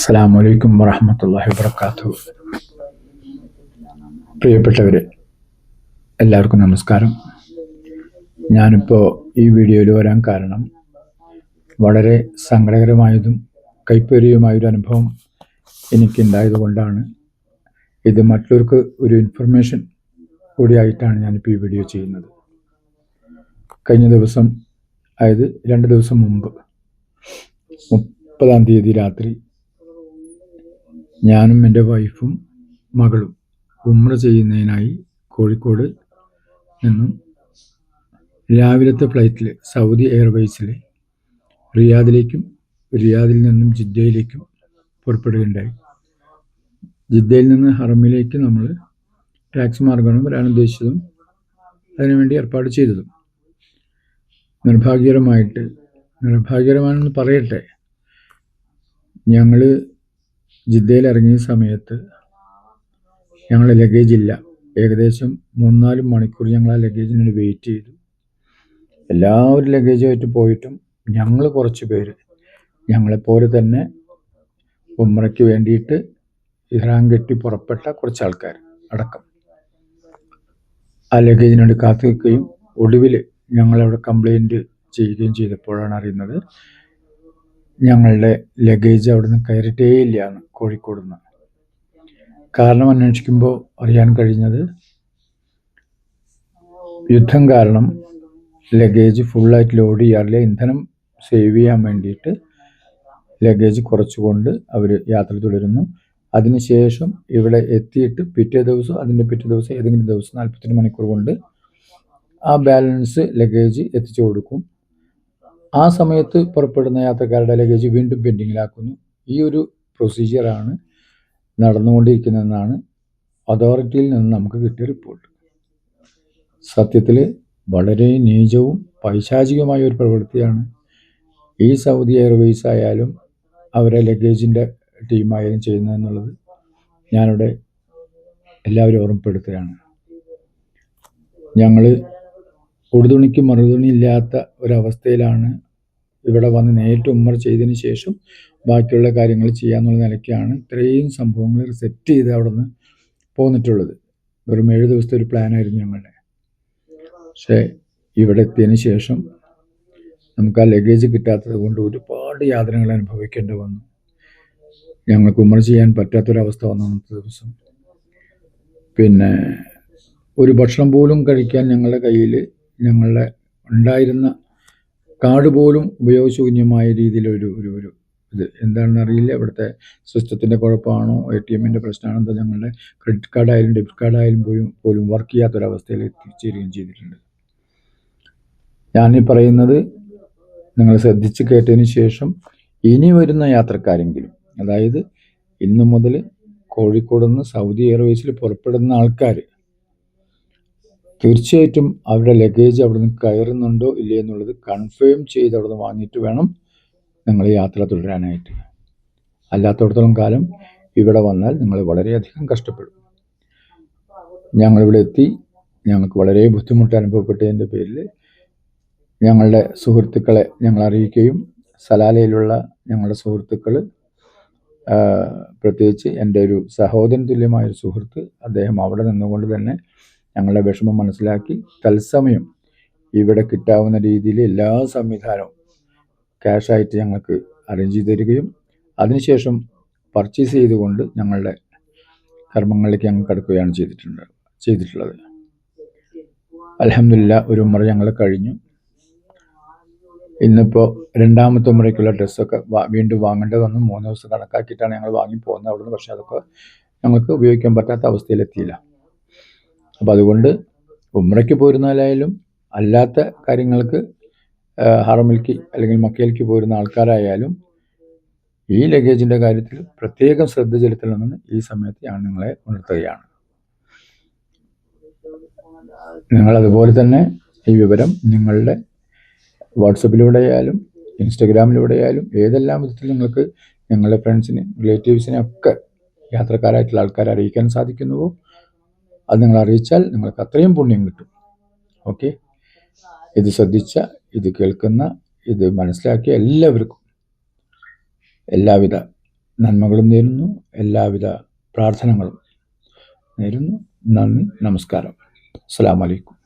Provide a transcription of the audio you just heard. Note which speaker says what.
Speaker 1: അസ്സലാമു അലൈക്കും വറഹ്മത്തുള്ളാഹി വബറകാതുഹു. പ്രിയപ്പെട്ടവരെ, എല്ലാവർക്കും നമസ്കാരം. ഞാനിപ്പോൾ ഈ വീഡിയോയിൽ വരാൻ കാരണം വളരെ സങ്കടകരമായതും കൈപ്പേറിയതുമായൊരു അനുഭവം എനിക്കുണ്ടായതുകൊണ്ടാണ്. ഇത് മറ്റുള്ളവർക്ക് ഒരു ഇൻഫർമേഷൻ കൂടിയായിട്ടാണ് ഞാനിപ്പോൾ ഈ വീഡിയോ ചെയ്യുന്നത്. കഴിഞ്ഞ ദിവസം, അതായത് 2 ദിവസം മുമ്പ് 30-ാം തീയതി രാത്രി ഞാനും എൻ്റെ വൈഫും മകളും ഉംറ ചെയ്യുന്നതിനായി കോഴിക്കോട് നിന്നും രാവിലത്തെ ഫ്ലൈറ്റിൽ സൗദി എയർവേസിൽ റിയാദിലേക്കും റിയാദിൽ നിന്നും ജിദ്ദയിലേക്കും പുറപ്പെടുകയുണ്ടായി. ജിദ്ദയിൽ നിന്ന് ഹറമിലേക്ക് നമ്മൾ ടാക്സി മാർഗമാണ് വരാൻ ഉദ്ദേശിച്ചതും അതിനുവേണ്ടി ഏർപ്പാട് ചെയ്തതും. നിർഭാഗ്യകരമാണെന്ന് പറയട്ടെ, ഞങ്ങൾ ജിദ്ദയിൽ ഇറങ്ങിയ സമയത്ത് ഞങ്ങളുടെ ലഗേജ് ഇല്ല. ഏകദേശം 3-4 മണിക്കൂർ ഞങ്ങൾ ആ ലഗേജിന് വേണ്ടി വെയിറ്റ് ചെയ്തു. എല്ലാവരും ലഗേജുമായിട്ട് പോയിട്ടും ഞങ്ങൾ കുറച്ച് പേര്, ഞങ്ങളെപ്പോലെ തന്നെ ഉംറയ്ക്ക് വേണ്ടിയിട്ട് ഇഹ്റാം കെട്ടി പുറപ്പെട്ട കുറച്ച് ആൾക്കാർ അടക്കം ആ ലഗേജിന് വേണ്ടി കാത്തു നിൽക്കുകയും ഒടുവിൽ ഞങ്ങളവിടെ കംപ്ലൈൻറ്റ് ചെയ്യുകയും ചെയ്തപ്പോഴാണ് അറിയുന്നത് ഞങ്ങളുടെ ലഗേജ് അവിടെ നിന്ന് കയറിയിട്ടേ ഇല്ല എന്ന്, കോഴിക്കോട് നിന്ന്. കാരണം അന്വേഷിക്കുമ്പോൾ അറിയാൻ കഴിഞ്ഞത്, യുദ്ധം കാരണം ലഗേജ് ഫുള്ളായിട്ട് ലോഡ് ചെയ്യാറില്ല. ഇന്ധനം സേവ് ചെയ്യാൻ വേണ്ടിയിട്ട് ലഗേജ് കുറച്ചുകൊണ്ട് അവർ യാത്ര തുടരുന്നു. അതിനുശേഷം ഇവിടെ എത്തിയിട്ട് പിറ്റേ ദിവസം ഏതെങ്കിലും ദിവസം 48 മണിക്കൂർ കൊണ്ട് ആ ബാലൻസ് ലഗേജ് എത്തിച്ചു കൊടുക്കും. ആ സമയത്ത് പുറപ്പെടുന്ന യാത്രക്കാരുടെ ലഗേജ് വീണ്ടും പെൻഡിങ്ങിലാക്കുന്നു. ഈ ഒരു പ്രൊസീജിയറാണ് നടന്നുകൊണ്ടിരിക്കുന്നതെന്നാണ് അതോറിറ്റിയിൽ നിന്ന് നമുക്ക് കിട്ടിയ റിപ്പോർട്ട്. സത്യത്തിൽ വളരെ നീചവും പൈശാചികമായ ഒരു പ്രവൃത്തിയാണ് ഈ സൗദി എയർവേസ് ആയാലും അവരെ ലഗേജിൻ്റെ ടീമായാലും ചെയ്യുന്നതെന്നുള്ളത് ഞാനിവിടെ എല്ലാവരും ഓർമ്മപ്പെടുത്തുകയാണ്. ഞങ്ങൾ ഉടുതുണിക്ക് മറുതുണി ഇല്ലാത്ത ഒരവസ്ഥയിലാണ് ഇവിടെ വന്ന് നേരിട്ട് ഉംറ ചെയ്തതിന് ശേഷം ബാക്കിയുള്ള കാര്യങ്ങൾ ചെയ്യാന്നുള്ള നിലയ്ക്കാണ് ഇത്രയും സംഭവങ്ങൾ സെറ്റ് ചെയ്ത് അവിടെ നിന്ന് പോന്നിട്ടുള്ളത്. വെറും 7 ദിവസത്തെ ഒരു പ്ലാനായിരുന്നു ഞങ്ങളുടെ. പക്ഷേ ഇവിടെ എത്തിയതിന് ശേഷം നമുക്ക് ആ ലഗേജ് കിട്ടാത്തത് കൊണ്ട് ഒരുപാട് യാതനകൾ അനുഭവിക്കേണ്ടി വന്നു. ഞങ്ങൾക്ക് ഉംറ ചെയ്യാൻ പറ്റാത്തൊരവസ്ഥ വന്നു അന്നത്തെ ദിവസം. പിന്നെ ഒരു ഭക്ഷണം പോലും കഴിക്കാൻ ഞങ്ങളുടെ കയ്യിൽ ഞങ്ങളുടെ ഉണ്ടായിരുന്ന കാർഡ് പോലും ഉപയോഗശൂന്യമായ രീതിയിലൊരു ഇത് എന്താണെന്ന് അറിയില്ല. ഇവിടുത്തെ സിസ്റ്റത്തിൻ്റെ കുഴപ്പമാണോ, ATMൻ്റെ പ്രശ്നമാണോ എന്തോ, ഞങ്ങളുടെ ക്രെഡിറ്റ് കാർഡായാലും ഡെബിറ്റ് കാർഡായാലും പോലും വർക്ക് ചെയ്യാത്തൊരവസ്ഥയിൽ എത്തിച്ചേരുകയും ചെയ്തിട്ടുണ്ട്. ഞാനീ പറയുന്നത് നിങ്ങൾ ശ്രദ്ധിച്ച് കേട്ടതിന് ശേഷം ഇനി വരുന്ന യാത്രക്കാരെങ്കിലും, അതായത് ഇന്നു മുതൽ കോഴിക്കോട് നിന്ന് സൗദി എയർവേസിൽ പുറപ്പെടുന്ന ആൾക്കാർ തീർച്ചയായിട്ടും അവരുടെ ലഗേജ് അവിടെ നിന്ന് കയറുന്നുണ്ടോ ഇല്ലേ എന്നുള്ളത് കൺഫേം ചെയ്ത് അവിടെ നിന്ന് വാങ്ങിയിട്ട് വേണം നിങ്ങൾ യാത്ര തുടരാനായിട്ട്. അല്ലാത്തടത്തോളം കാലം ഇവിടെ വന്നാൽ നിങ്ങൾ വളരെയധികം കഷ്ടപ്പെടും. ഞങ്ങളിവിടെ എത്തി, ഞങ്ങൾക്ക് വളരെ ബുദ്ധിമുട്ട് അനുഭവപ്പെട്ടതിൻ്റെ പേരിൽ ഞങ്ങളുടെ സുഹൃത്തുക്കളെ ഞങ്ങൾ അറിയിക്കുകയും സലാലയിലുള്ള ഞങ്ങളുടെ സുഹൃത്തുക്കൾ, പ്രത്യേകിച്ച് എൻ്റെ ഒരു സഹോദരൻ തുല്യമായൊരു സുഹൃത്ത്, അദ്ദേഹം അവിടെ നിന്നുകൊണ്ട് തന്നെ ഞങ്ങളുടെ വിഷമം മനസ്സിലാക്കി തത്സമയം ഇവിടെ കിട്ടാവുന്ന രീതിയിൽ എല്ലാ സംവിധാനവും ക്യാഷായിട്ട് ഞങ്ങൾക്ക് അറേഞ്ച് ചെയ്ത് തരികയും അതിനുശേഷം പർച്ചേസ് ചെയ്തുകൊണ്ട് ഞങ്ങളുടെ കർമ്മങ്ങളിലേക്ക് ഞങ്ങൾ കടക്കുകയാണ് ചെയ്തിട്ടുള്ളത്. അൽഹംദുലില്ലാ, ഒരു ഉംറ ഞങ്ങൾ കഴിഞ്ഞു. ഇന്നിപ്പോൾ 2ാമത്തെ ഉംറയ്ക്കുള്ള ഡ്രസ്സൊക്കെ വീണ്ടും വാങ്ങേണ്ടി വന്നു. 3 ദിവസം കണക്കാക്കിയിട്ടാണ് ഞങ്ങൾ വാങ്ങി പോകുന്നത് അവിടുന്ന്. പക്ഷേ അതൊക്കെ ഞങ്ങൾക്ക് ഉപയോഗിക്കാൻ പറ്റാത്ത അവസ്ഥയിലെത്തിയില്ല. അപ്പോൾ അതുകൊണ്ട് ഉംറയ്ക്ക് പോരുന്നാലായാലും അല്ലാത്ത കാര്യങ്ങൾക്ക് ഹറമിലേക്ക് അല്ലെങ്കിൽ മക്കയിലേക്ക് പോരുന്ന ആൾക്കാരായാലും ഈ ലഗേജിൻ്റെ കാര്യത്തിൽ പ്രത്യേകം ശ്രദ്ധ ചെലുത്തണമെന്ന് ഈ സമയത്ത് ഞാൻ നിങ്ങളെ ഉണർത്തുകയാണ്. നിങ്ങളതുപോലെ തന്നെ ഈ വിവരം നിങ്ങളുടെ വാട്സപ്പിലൂടെ ആയാലും ഇൻസ്റ്റഗ്രാമിലൂടെ ആയാലും ഏതെല്ലാം വിധത്തിൽ നിങ്ങൾക്ക് നിങ്ങളുടെ ഫ്രണ്ട്സിനെ, റിലേറ്റീവ്സിനെ ഒക്കെ യാത്രക്കാരായിട്ടുള്ള ആൾക്കാരെ അറിയിക്കാൻ സാധിക്കുന്നുവോ അത് നിങ്ങൾ അറിയിച്ചാൽ നിങ്ങൾക്ക് അത്രയും പുണ്യം കിട്ടും. ഓക്കെ, ഇത് ശ്രദ്ധിച്ച, ഇത് കേൾക്കുന്ന, ഇത് മനസ്സിലാക്കിയ എല്ലാവർക്കും എല്ലാവിധ നന്മകളും നേരുന്നു. എല്ലാവിധ പ്രാർത്ഥനകളും നേരുന്നു. നന്ദി, നമസ്കാരം. അസ്സലാമു അലൈക്കും.